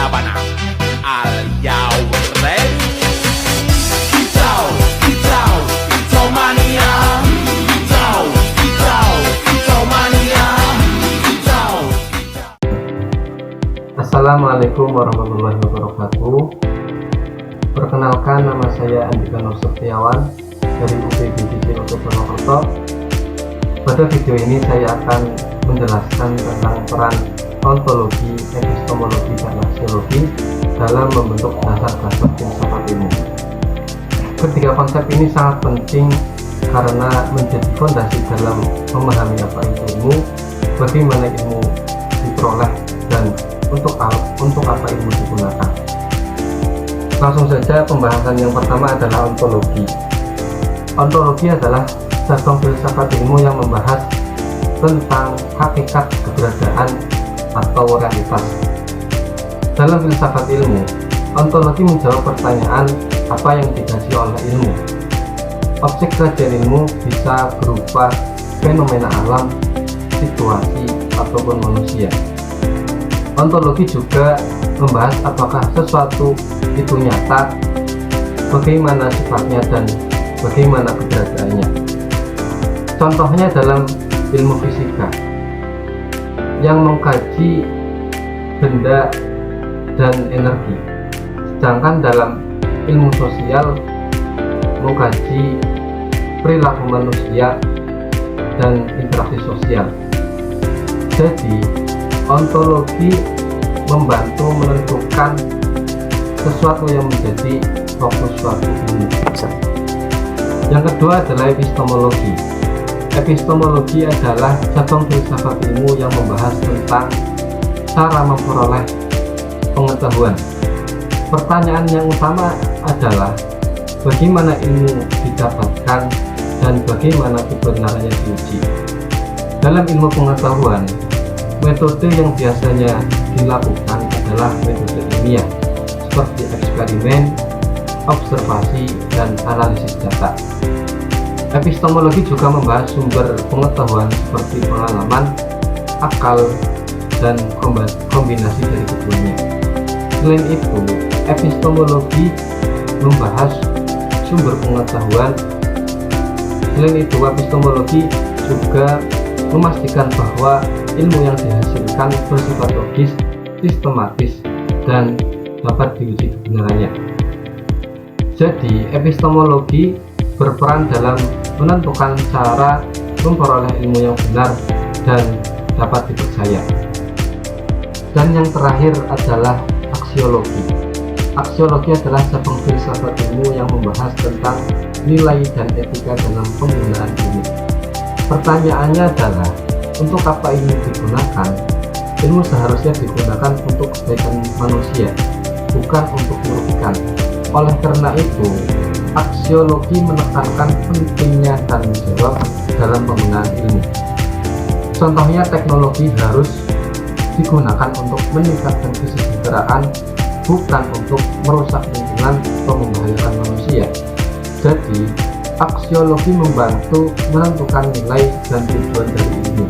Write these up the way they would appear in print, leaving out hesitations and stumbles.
Sabana. Are you ready? Kicau, kicau, kicau mania. Kicau, kicau, kicau mania. Kicau, kicau. Assalamualaikum warahmatullahi wabarakatuh. Perkenalkan, nama saya Andika Nur Setiawan dari UPBJJ untuk Purwokerto. Pada video ini saya akan menjelaskan tentang peran ontologi, epistemologi, dan aksiologi dalam membentuk dasar-dasar filsafat ilmu. Ketiga konsep ini sangat penting karena menjadi fondasi dalam memahami apa itu ilmu, bagaimana ilmu diperoleh, dan untuk apa ilmu digunakan. Langsung saja, pembahasan yang pertama adalah ontologi. Ontologi adalah cabang filsafat ilmu yang membahas tentang hakikat keberadaan atau realitas. Dalam filsafat ilmu, ontologi menjawab pertanyaan apa yang dikaji oleh ilmu. Objek kajian ilmu bisa berupa fenomena alam, situasi, ataupun manusia. Ontologi juga membahas apakah sesuatu itu nyata, bagaimana sifatnya, dan bagaimana keberadaannya. Contohnya dalam ilmu fisika yang mengkaji benda dan energi, sedangkan dalam ilmu sosial mengkaji perilaku manusia dan interaksi sosial. Jadi, ontologi membantu menentukan sesuatu yang menjadi fokus suatu ilmu. Yang kedua adalah epistemologi. Epistemologi adalah cabang filsafat ilmu yang membahas tentang cara memperoleh pengetahuan. Pertanyaan yang utama adalah bagaimana ilmu didapatkan dan bagaimana kebenarannya diuji. Dalam ilmu pengetahuan, metode yang biasanya dilakukan adalah metode ilmiah seperti eksperimen, observasi, dan analisis data. Epistemologi juga membahas sumber pengetahuan seperti pengalaman, akal, dan kombinasi dari keduanya. Selain itu, epistemologi membahas sumber pengetahuan. Selain itu, epistemologi juga memastikan bahwa ilmu yang dihasilkan bersifat logis, sistematis, dan dapat diuji kebenarannya. Jadi, epistemologi berperan dalam menentukan cara memperoleh ilmu yang benar dan dapat dipercaya. Dan yang terakhir adalah aksiologi. Aksiologi adalah cabang filsafat ilmu yang membahas tentang nilai dan etika dalam penggunaan ilmu. Pertanyaannya adalah, untuk apa ilmu digunakan? Ilmu seharusnya digunakan untuk kebaikan manusia, bukan untuk merugikan. Oleh karena itu, aksiologi menekankan pentingnya tanggung jawab dalam penggunaan ilmu. Contohnya, teknologi harus digunakan untuk meningkatkan kesejahteraan, bukan untuk merusak lingkungan atau membahayakan manusia. Jadi, aksiologi membantu menentukan nilai dan tujuan dari ilmu.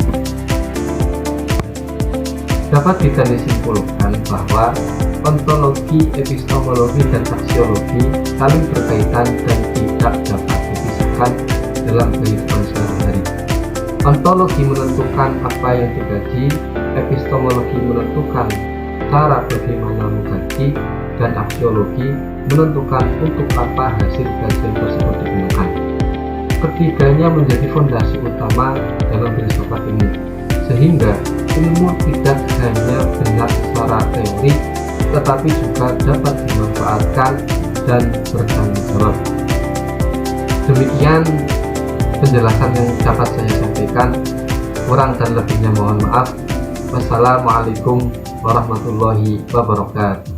Dapat kita disimpulkan bahwa ontologi, epistemologi, dan aksiologi saling berkaitan dan tidak dapat dipisahkan dalam kehidupan sehari-hari. Ontologi menentukan apa yang dikaji, epistemologi menentukan cara bagaimana mengkaji, dan aksiologi menentukan untuk apa hasil kajian tersebut digunakan. Ketiganya menjadi fondasi utama dalam filsafat ilmu, sehingga ilmu tidak hanya benar secara teori, tetapi juga dapat dimanfaatkan dan bertanggung jawab. Demikian penjelasan yang dapat saya sampaikan. Kurang dan lebihnya mohon maaf. Wassalamualaikum warahmatullahi wabarakatuh.